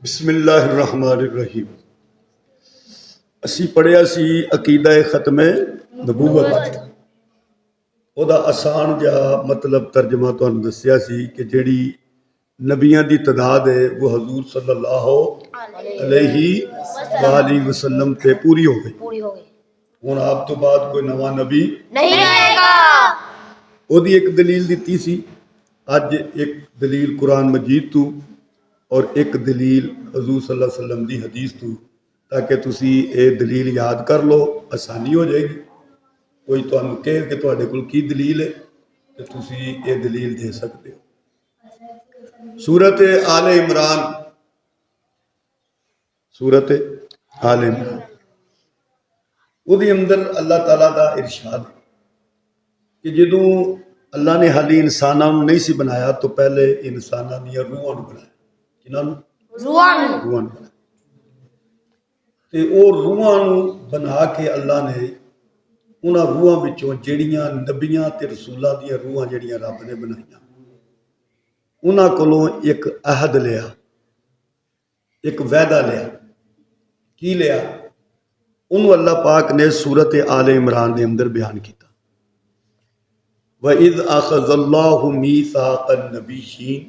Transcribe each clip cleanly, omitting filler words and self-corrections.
بسم اللہ الرحمن الرحیم۔ اسی پڑھیا سی عقیدہ ختم نبوت، او دا آسان جا مطلب ترجمہ تو دسیا سی کہ جیڑی نبیاں دی تعداد ہے وہ حضور صلی اللہ علیہ وآلہ وسلم تے پوری ہو گئی۔ ہن آپ تو بعد کوئی نواں نبی نہیں آئے گا۔ او دی ایک دلیل دیتی سی، اج ایک دلیل قرآن مجید تو اور ایک دلیل حضور صلی اللہ علیہ وسلم دی حدیث تو، تاکہ تسی اے دلیل یاد کر لو، آسانی ہو جائے گی۔ کوئی تانوں کہے کہ تواڈے کول کی دلیل ہے تو تسی اے دلیل دے سکتے ہو۔ سورۃ آل عمران، سورۃ آل عمران او دے اندر اللہ تعالیٰ دا ارشاد ہے کہ جدوں اللہ نے حالی انساناں نوں نہیں سی بنایا تو پہلے انساناں دیاں روحاں نوں بنایا۔ کناں نوں؟ روحاں نوں بنایا۔ تے او روحاں نوں بنا کے اللہ نے انہاں روحاں وچوں جڑیاں نبیاں تے رسولاں دیاں روحاں جڑیاں رب نے بنائیاں، انہاں کولوں ایک عہد لیا، ایک وعدہ لیا۔ کی لیا؟ انہوں اللہ پاک نے سورۃ آل عمران دے اندر بیان کیتا۔ وَإِذْ أَخَذَ اللَّهُ مِيثَاقَ النَّبِيِّينَ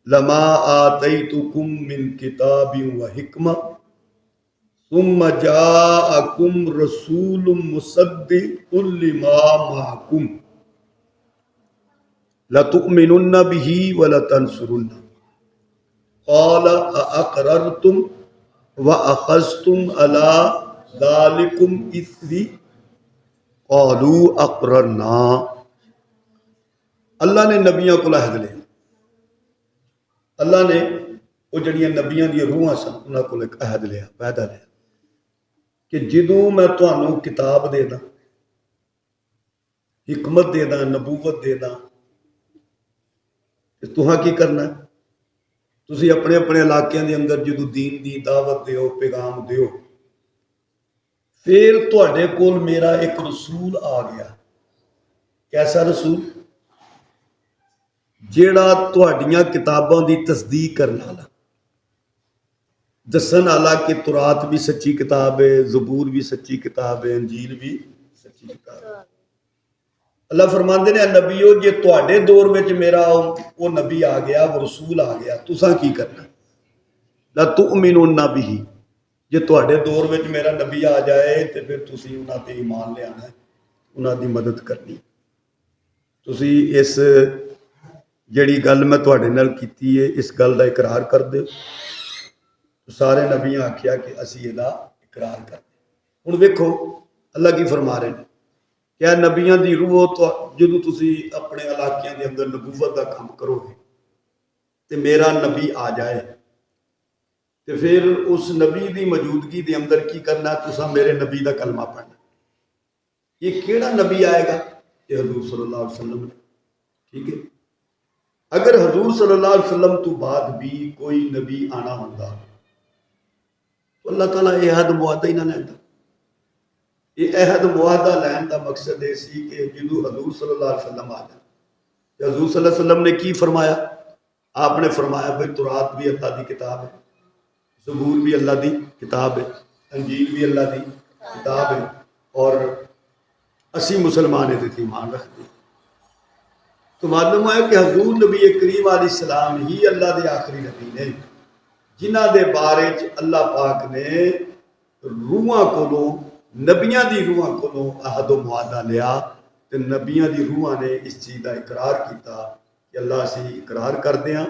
لَمَا آتَيْتُكُم مِّن كِتَابٍ وَحِكْمَةٍ ثُمَّ جَاءَكُمْ رَسُولٌ مُصَدِّقٌ لِّمَا مَعَكُمْ لَتُؤْمِنُنَّ بِهِ وَلَتَنصُرُنَّهُ قَالَ أَأَقْرَرْتُمْ وَأَخَذْتُمْ عَلَىٰ ذَلِكُمْ إِثْرِي قَالُوا أَقْرَرْنَا۔ اللہ نے نبیوں کو عہد لیا، اللہ نے وہ جڑیاں نبیاں دی روحاں سن انہاں کو ایک عہد لیا، وعدہ لیا کہ جدوں میں تانوں کتاب دے دا، حکمت دے دا، نبوت دے دا، کہ تہاں کی کرنا ہے؟ تسی اپنے اپنے علاقیاں دے اندر جدوں دین دی دعوت دیو، پیغام دیو، پھر تواڈے کول میرا ایک رسول آ گیا۔ کیسا رسول؟ جیڑا تواڈیاں کتاباں دی تصدیق کرن والا، دسن والا کہ تورات بھی سچی کتاب ہے، زبور بھی سچی کتاب ہے، انجیل بھی سچی کتاب ہے۔ اللہ فرماندے نے نبیو جے تواڈے دور وچ میرا وہ نبی آ گیا، وہ رسول آ گیا، تساں کی کرنا؟ لَتُؤْمِنُنَّ بِهِ، جے تواڈے دور وچ میرا نبی آ جائے تے پھر تسی انہاں تے ایمان لے آنا ہے، انہاں دی مدد کرنی۔ تسی اس جڑی گل میں تواڈے نال کیتی ہے اس گل دا اقرار کر دیو۔ سارے نبیاں آکھیا کہ اسی یہ اقرار کر دیں۔ ہن ویکھو اللہ کی فرما رہے ہیں کہ نبیاں دی روح تو جدوں تسی اپنے علاقیاں دے اندر نبوت دا کام کرو گے تے میرا نبی آ جائے تے پھر اس نبی دی موجودگی دے اندر کی کرنا؟ تساں میرے نبی دا کلمہ پڑھنا۔ یہ کیڑا نبی آئے گا؟ یہ حضور صلی اللہ علیہ وسلم نے، ٹھیک ہے۔ اگر حضور صلی اللہ علیہ وسلم تو بعد بھی کوئی نبی آنا ہوتا تو اللہ تعالیٰ یہ عہد معاہدہ ہی نہ لیندا۔ یہ عہد معاہدہ لین دا مقصد یہ سی کہ جدوں حضور صلی اللہ علیہ وسلم آ جائے، حضور صلی اللہ علیہ وسلم نے کی فرمایا؟ آپ نے فرمایا بھائی تورات بھی اللہ دی کتاب ہے، زبور بھی اللہ دی کتاب ہے، انجیل بھی اللہ دی کتاب ہے، اور اسی مسلمان دے تے ایمان رکھتے ہیں۔ تو معلوم ہے کہ حضور نبی کریم علیہ السلام ہی اللہ دے آخری نبی نے جنہ دے بارے اللہ پاک نے روحاں کولوں، نبیاں دی روحاں کولوں عہد و معاہدہ لیا، تے نبیاں دی روحاں نے اس چیز دا اقرار کیتا کہ اللہ اسی اقرار کر دیاں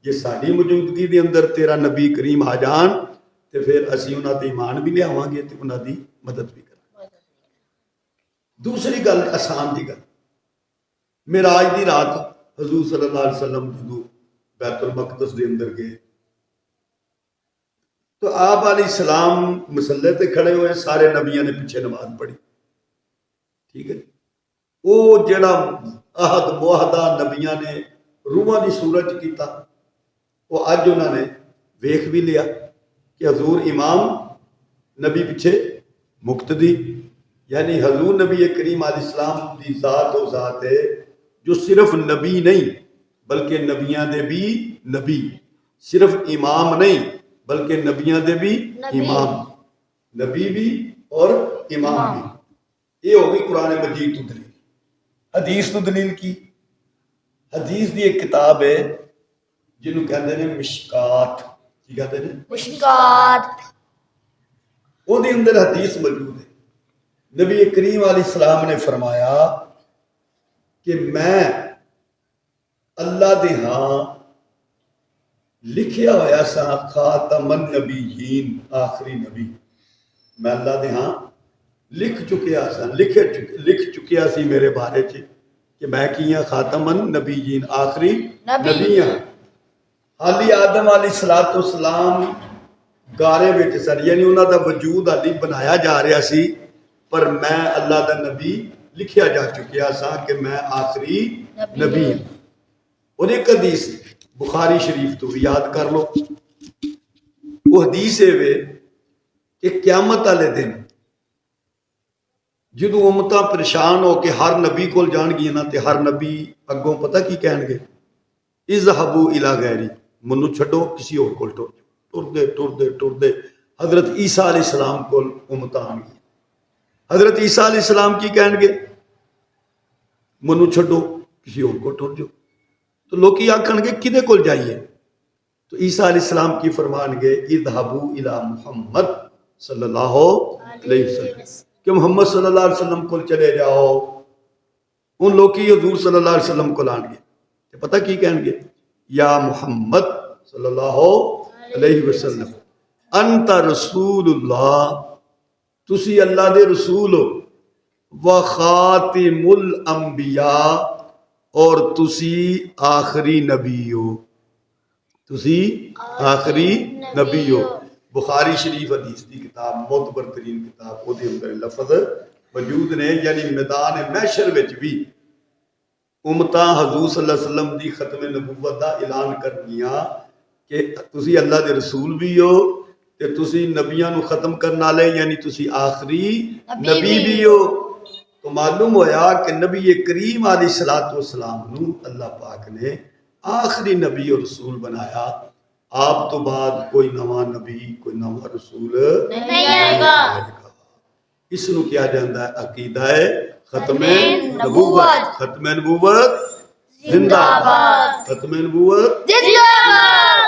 جے ساری موجودگی دے اندر تیرا نبی کریم آ جان تے پھر اسی انہاں تے ایمان بھی لے آواں گے تے انہاں دی مدد بھی کریں۔ دوسری گل آسان دی گل، معراج دی رات حضور صلی اللہ علیہ وسلم جدوں بیت المقدس دے اندر گئے تو آپ علیہ السلام مصلے تے کھڑے ہوئے، سارے نبیوں نے پیچھے نماز پڑھی، ٹھیک ہے۔ وہ جڑا عہد معاہدہ نبیوں نے روحاں دی صورت کیتا وہ اج انہوں نے ویکھ بھی لیا کہ حضور امام، نبی پیچھے مقتدی، یعنی حضور نبی کریم علیہ السلام دی ذات و ذات ہے جو صرف نبی نہیں بلکہ نبیاں دے بھی نبی، صرف امام نہیں بلکہ نبیاں دے بھی امام، نبی بھی اور امام بھی۔ یہ ہوگی قرآن مجید تو دلیل۔ حدیث تو دلیل کی، حدیث دی ایک کتاب ہے جنہوں کہتے ہیں مشکات، کی کہتے ہیں مشکات، وہ دے اندر حدیث موجود ہے۔ نبی کریم علیہ السلام نے فرمایا کہ میں اللہ دے ہاں لکھیا ہویا سا خاتم النبیین، آخری نبی، میں اللہ دے ہاں لکھ چکیا سا، لکھ چکیا سی میرے بارے چ کہ میں کیا خاتم النبیین، آخری نبی ہاں۔ حالی آدم علیہ السلام گارے وچ سن، یعنی انہاں دا وجود حالی بنایا جا رہا سی، پر میں اللہ دا نبی لکھیا جا چکیا سا کہ میں آخری نبی ہوں۔ اور ایک حدیث بخاری شریف تو یاد کر لو، وہ حدیث ہے وے کہ قیامت والے دن جدو امتاں پریشان ہو کے ہر نبی کول جان گیا نا، تے ہر نبی اگوں پتہ کی کہن گے، اذهبوا الى غیری، منو چھڈو کسی اور کول ٹر دے۔ حضرت عیسیٰ علیہ السلام کول امتاں آن گئی، حضرت عیسیٰ علیہ السلام کی کہن گے، منو چھڈو کسی اور کو ٹر جاؤ۔ تو لوکی آکھن گے کدے کول جائیے؟ تو عیسیٰ علیہ السلام کی فرمان گے اذهبوا الى محمد صلی اللہ علیہ وسلم، کہ محمد صلی اللہ علیہ وسلم کو چلے جاؤ۔ ان لوکی حضور صلی اللہ علیہ وسلم کو لان گے، کہ پتہ کی کہیں گے، یا محمد صلی اللہ علیہ وسلم انت رسول اللہ، تسی اللہ دے رسول ہو، وخاتم الانبیاء، اور تسی آخری نبی ہو، تسی آخری نبی ہو۔ بخاری شریف حدیث دی کتاب، معتبر ترین کتاب، وہ دے اندر لفظ موجود نے، یعنی میدان محشر وچ بھی امتاں حضور صلی اللہ علیہ وسلم دی ختم نبوت دا اعلان کرنیاں کہ تسی اللہ دے رسول بھی ہو تے تسی نبیاں نو ختم کرن والے، یعنی تسی آخری نبی بھی ہو۔ تو معلوم ہویا کہ نبی کریم علیہ السلام نو اللہ پاک نے آخری نبی اور رسول بنایا۔ آپ تو بعد کوئی نواں نبی، کوئی نواں رسول نہیں آئے گا۔ اس نو کیا جاندہ ہے عقیدہ ختم نبوت، ختم نبوت زندہ باد، ختم نبوت زندہ باد۔